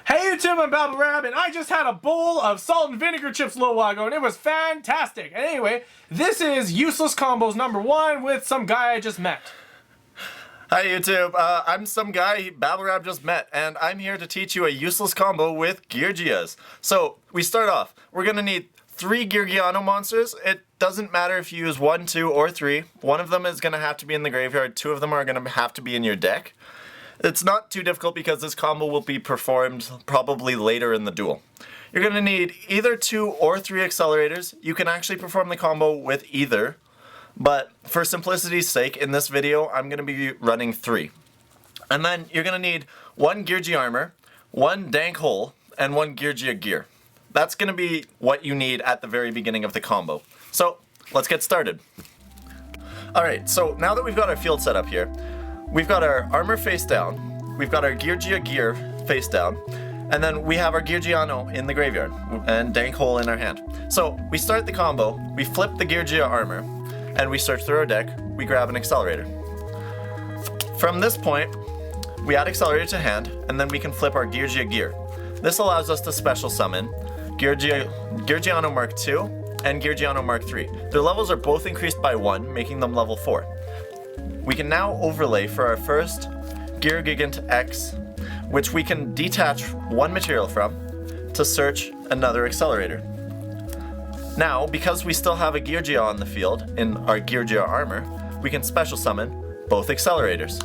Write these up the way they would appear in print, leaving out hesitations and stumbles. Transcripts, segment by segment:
Hey YouTube, I'm Babble Rab, and I just had a bowl of salt and vinegar chips a little while ago, and it was fantastic. And anyway, this is Useless Combos number 1 with some guy I just met. Hi YouTube, I'm some guy Babble Rab just met, and I'm here to teach you a useless combo with Geargias. So, we start off. We're gonna need 3 Geargiano monsters. It doesn't matter if you use 1, 2, or 3. One of them is gonna have to be in the graveyard, 2 of them are gonna have to be in your deck. It's not too difficult because this combo will be performed probably later in the duel. You're going to need either 2 or 3 accelerators. You can actually perform the combo with either, but for simplicity's sake in this video I'm going to be running 3. And then you're going to need 1 Geargia armor, 1 dank hole, and 1 Geargia gear. That's going to be what you need at the very beginning of the combo. So let's get started. Alright, so now that we've got our field set up here, we've got our armor face down, we've got our Geargia gear face down, and then we have our Geargiano in the graveyard, and dank hole in our hand. So, we start the combo, we flip the Geargia armor, and we search through our deck, we grab an accelerator. From this point, we add accelerator to hand, and then we can flip our Geargia gear. This allows us to special summon Geargiano Mark II and Geargiano Mark III. Their levels are both increased by 1, making them level 4. We can now overlay for our first Gear Gigant X, which we can detach 1 material from to search another accelerator. Now, because we still have a Geargia on the field in our Geargia armor, we can special summon both accelerators.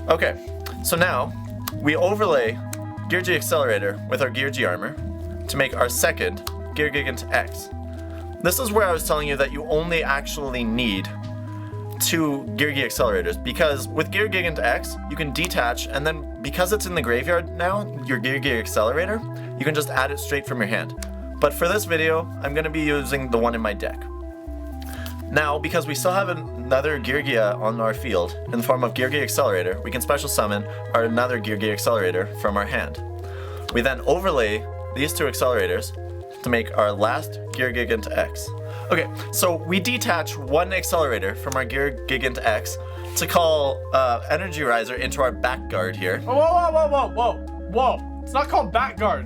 Okay, so now we overlay Geargia Accelerator with our Geargia armor to make our second Gear Gigant X. This is where I was telling you that you only actually need 2 Geargia accelerators, because with Gear Gigant X, you can detach, and then because it's in the graveyard now, your Geargia accelerator, you can just add it straight from your hand. But for this video, I'm going to be using the one in my deck. Now, because we still have another Geargia on our field in the form of Geargia Accelerator, we can special summon our another Geargia Accelerator from our hand. We then overlay these 2 accelerators to make our last Gear Gigant X. Okay, so we detach 1 accelerator from our Gear Gigant X to call Energy Riser into our back guard here. Whoa, whoa, whoa, whoa, whoa, whoa. It's not called back guard.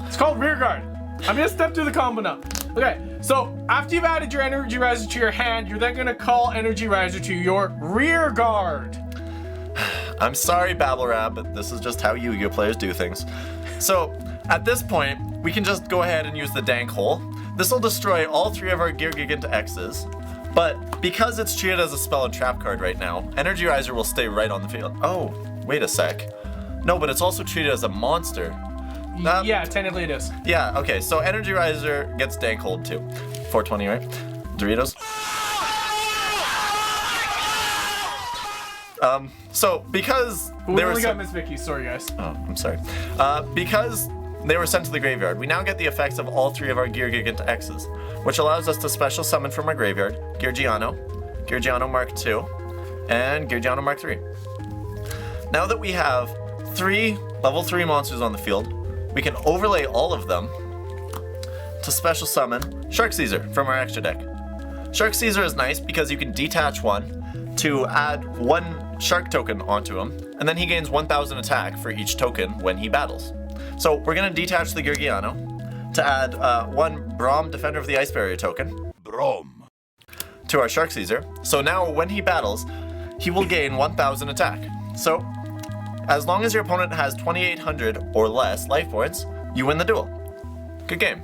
It's called rear guard. I'm gonna step through the combo now. Okay, so after you've added your Energy Riser to your hand, you're then gonna call Energy Riser to your rear guard. I'm sorry, Babble Rab, but this is just how Yu-Gi-Oh players do things. So, at this point, we can just go ahead and use the dank hole. This will destroy all 3 of our Gear Gigant X's, but because it's treated as a spell and trap card right now, Energy Riser will stay right on the field. Oh, wait a sec. No, but it's also treated as a monster. Yeah, technically it is. Yeah, okay, so Energy Riser gets dank hold too. 420, right? Doritos? So because we only got Miss Vicky, sorry guys. Oh, I'm sorry. Because they were sent to the graveyard, we now get the effects of all 3 of our Gear Gigant X's, which allows us to special summon from our graveyard Geargiano, Geargiano Mark II, and Geargiano Mark III. Now that we have 3 level 3 monsters on the field, we can overlay all of them to special summon Shark Caesar from our extra deck. Shark Caesar is nice because you can detach 1 to add 1 shark token onto him, and then he gains 1000 attack for each token when he battles. So we're going to detach the Geargiano to add 1 Braum Defender of the Ice Barrier token to our Shark Caesar. So now when he battles, he will gain 1000 attack. So as long as your opponent has 2800 or less life points, you win the duel. Good game.